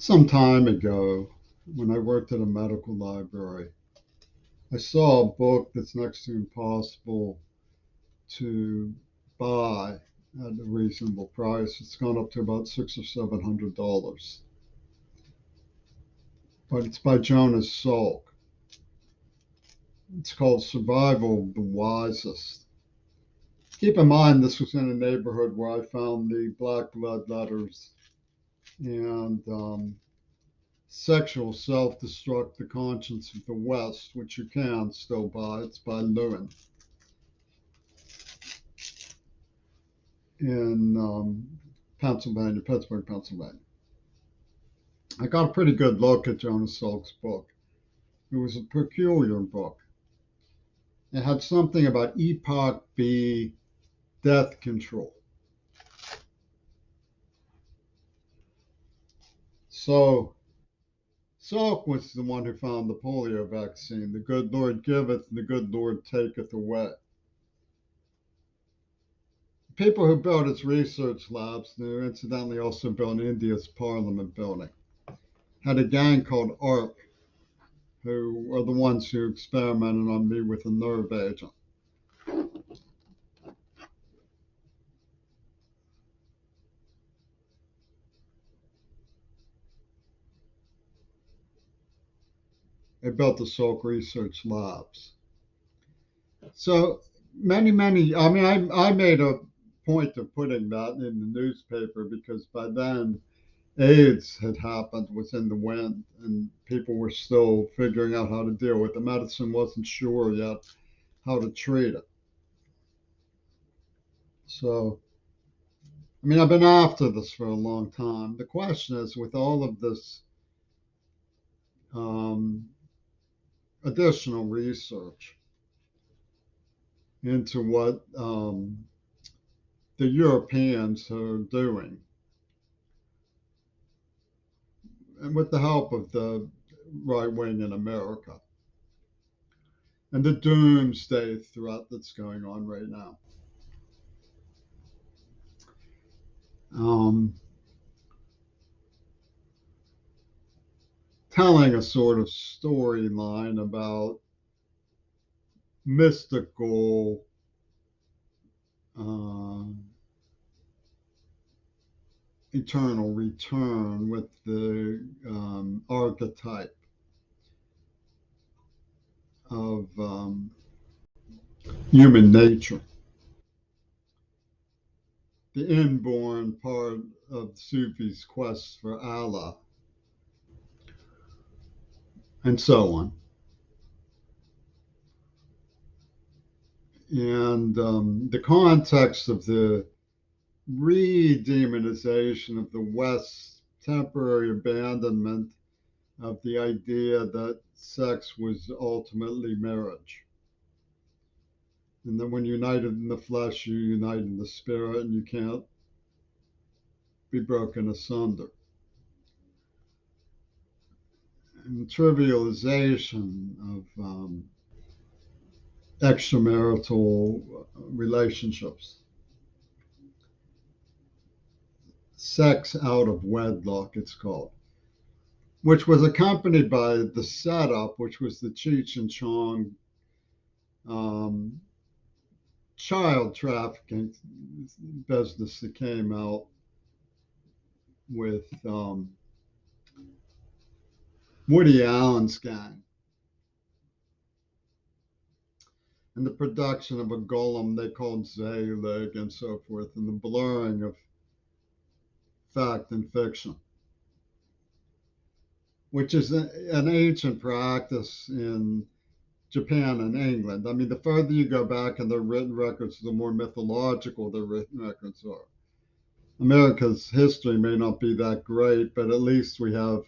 Some time ago, when I worked at a medical library, I saw a book that's next to impossible to buy at a reasonable price. It's gone up to about $600 or $700, but it's by Jonas Salk. It's called Survival of the Wisest. Keep in mind, this was in a neighborhood where I found the black blood letters and Sexual Self-Destruct, The Conscience of the West, which you can still buy. It's by Lewin in Pennsylvania, Pittsburgh, Pennsylvania. I got a pretty good look at Jonas Salk's book. It was a peculiar book. It had something about Epoch B death control. So Salk was the one who found the polio vaccine. The good Lord giveth, and the good Lord taketh away. People who built its research labs, who incidentally also built India's parliament building, had a gang called ARP, who were the ones who experimented on me with a nerve agent. They built the Salk Research Labs. So I made a point of putting that in the newspaper because by then AIDS had happened, was in the wind, and people were still figuring out how to deal with it. Medicine wasn't sure yet how to treat it. So, I've been after this for a long time. The question is, with all of this um, additional research into what the Europeans are doing, and with the help of the right wing in America, and the doomsday threat that's going on right now. Um, Telling a sort of storyline about mystical uh, eternal return with the archetype of human nature, the inborn part of Sufi's quest for Allah, and so on. And the context of the re-demonization of the West's temporary abandonment of the idea that sex was ultimately marriage. And then when you're united in the flesh, you unite in the spirit, and you can't be broken asunder. And trivialization of extramarital relationships, sex out of wedlock, it's called, which was accompanied by the setup, which was the Cheech and Chong um, child trafficking business that came out with Woody Allen's gang and the production of a golem they called Zelig and so forth, and the blurring of fact and fiction, which is an ancient practice in Japan and England. The further you go back in the written records, the more mythological the written records are. America's history may not be that great, but at least we have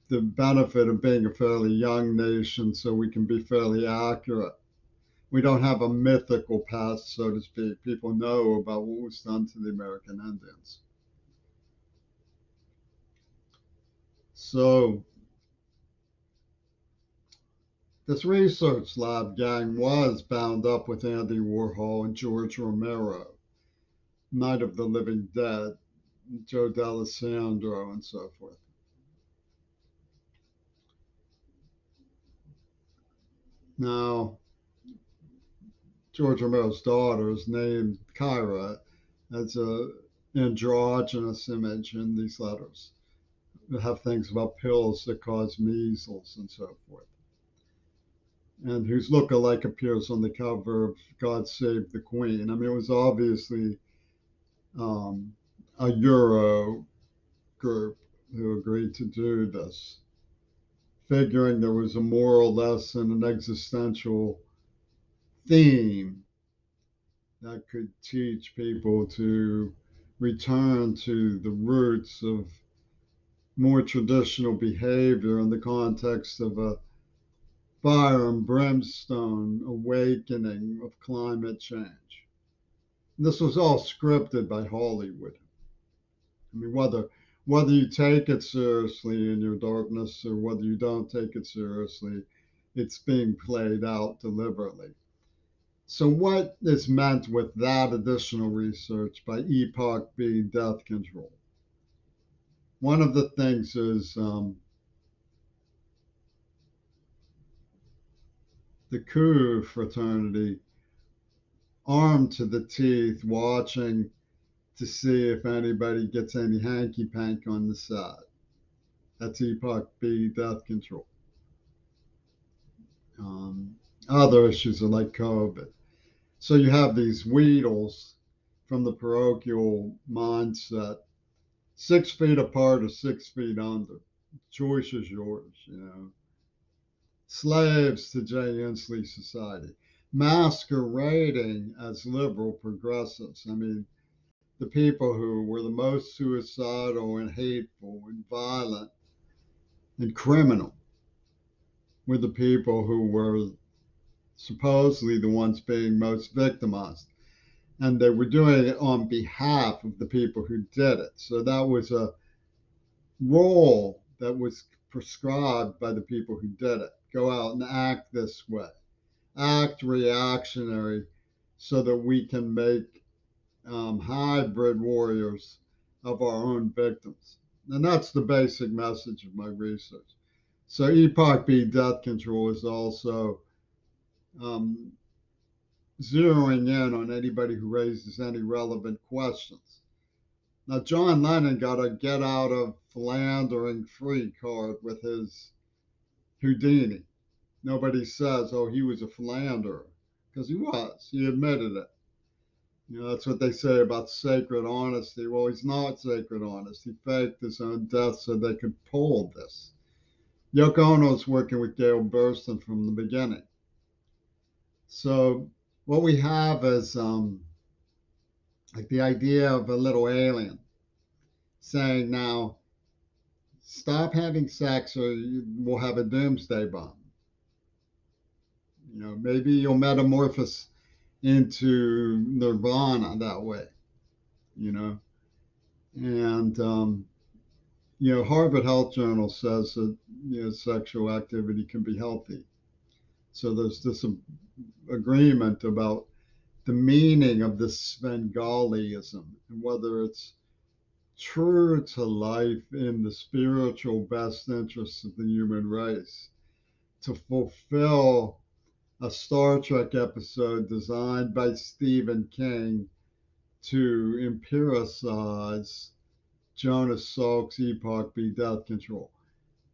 the benefit of being a fairly young nation, so we can be fairly accurate. We don't have a mythical past, so to speak. People know about what was done to the American Indians. So this research lab gang was bound up with Andy Warhol and George Romero, Night of the Living Dead, Joe D'Alessandro, and so forth. Now, George Romero's daughter is named Kyra as a androgynous image in these letters. They have things about pills that cause measles and so forth. And whose look-alike appears on the cover of God Save the Queen. I mean, it was obviously um, a Euro group who agreed to do this, figuring there was a moral lesson, an existential theme that could teach people to return to the roots of more traditional behavior in the context of a fire and brimstone awakening of climate change. This was all scripted by Hollywood. I mean, whether you take it seriously in your darkness or whether you don't take it seriously, it's being played out deliberately. So, what is meant with that additional research by Epoch B death control? One of the things is the coup fraternity, armed to the teeth, watching to see if anybody gets any hanky pank on the side. That's Epoch B death control. Um, Other issues are like COVID. So you have these wheedles from the parochial mindset, 6 feet apart or 6 feet under. Choice is yours, you know. Slaves to Jay Inslee society, masquerading as liberal progressives. I mean, the people who were the most suicidal and hateful and violent and criminal were the people who were supposedly the ones being most victimized. And they were doing it on behalf of the people who did it. So that was a role that was prescribed by the people who did it. Go out and act this way, act reactionary so that we can make hybrid warriors of our own victims. And that's the basic message of my research. So Epoch B death control is also um, zeroing in on anybody who raises any relevant questions. Now, John Lennon got a get out of philandering free card with his Houdini. Nobody says, oh, he was a philanderer, because he was. He admitted it. You know, that's what they say about sacred honesty. Well, he's not sacred honest. He faked his own death so they could pull this. Yoko Ono's working with Gail Burston from the beginning. So what we have is like the idea of a little alien saying, now, stop having sex or you will have a doomsday bomb. You know, maybe you'll metamorphose into nirvana that way, you know. And, Harvard Health Journal says that, sexual activity can be healthy. So there's this agreement about the meaning of this Svengaliism and whether it's true to life in the spiritual best interests of the human race to fulfill a Star Trek episode designed by Stephen King to empiricize Jonas Salk's Epoch B death control.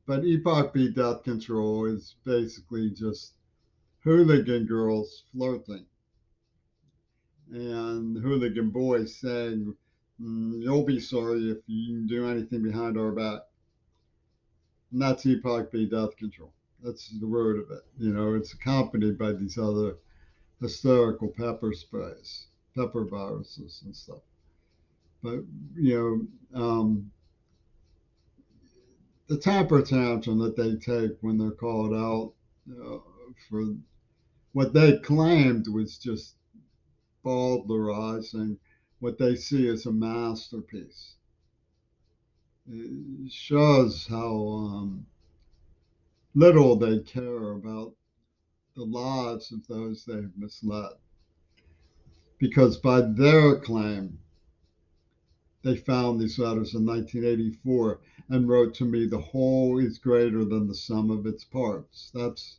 But Epoch B death control is basically just hooligan girls flirting and hooligan boys saying, you'll be sorry if you do anything behind our back. And that's Epoch B death control. That's the root of it. You know, it's accompanied by these other hysterical pepper sprays, pepper viruses and stuff. But, the temper tantrum that they take when they're called out for what they claimed was just bowdlerizing what they see as a masterpiece. It shows how little they care about the lives of those they've misled. Because by their claim, they found these letters in 1984 and wrote to me, the whole is greater than the sum of its parts. That's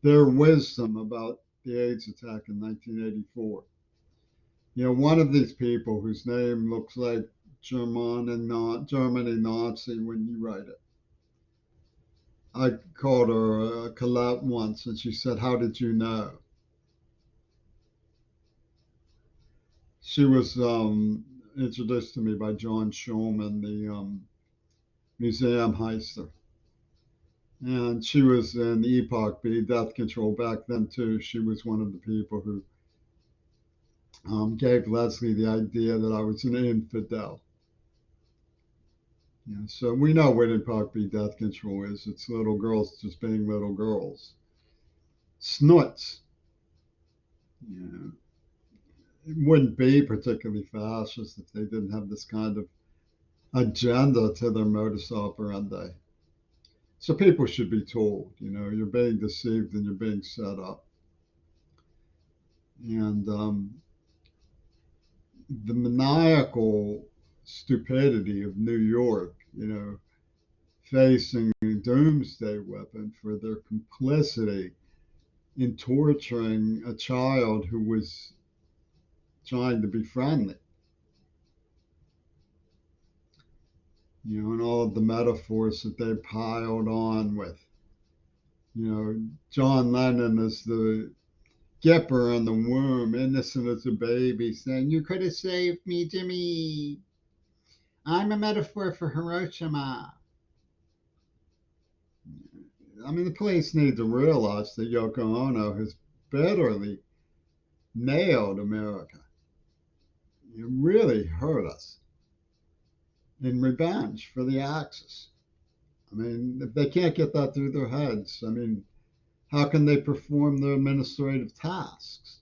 their wisdom about the AIDS attack in 1984. One of these people whose name looks like German and not Germany Nazi when you write it. I called her Colette once, and she said, "How did you know?" She was introduced to me by John Schulman, the museum heister. And she was in Epoch, death control back then too. She was one of the people who gave Leslie the idea that I was an infidel. So we know what Epoch death control is. It's little girls just being little girls. Snuts. Yeah. It wouldn't be particularly fascist if they didn't have this kind of agenda to their modus operandi. So people should be told, you're being deceived and you're being set up. And the maniacal stupidity of New York, facing a doomsday weapon for their complicity in torturing a child who was trying to be friendly, and all of the metaphors that they piled on with, John Lennon as the Gipper in the womb, innocent as a baby, saying, "You could have saved me, Jimmy. I'm a metaphor for Hiroshima." I mean, the police need to realize that Yoko Ono has bitterly nailed America. It really hurt us in revenge for the Axis. I mean, if they can't get that through their heads, I mean, how can they perform their administrative tasks?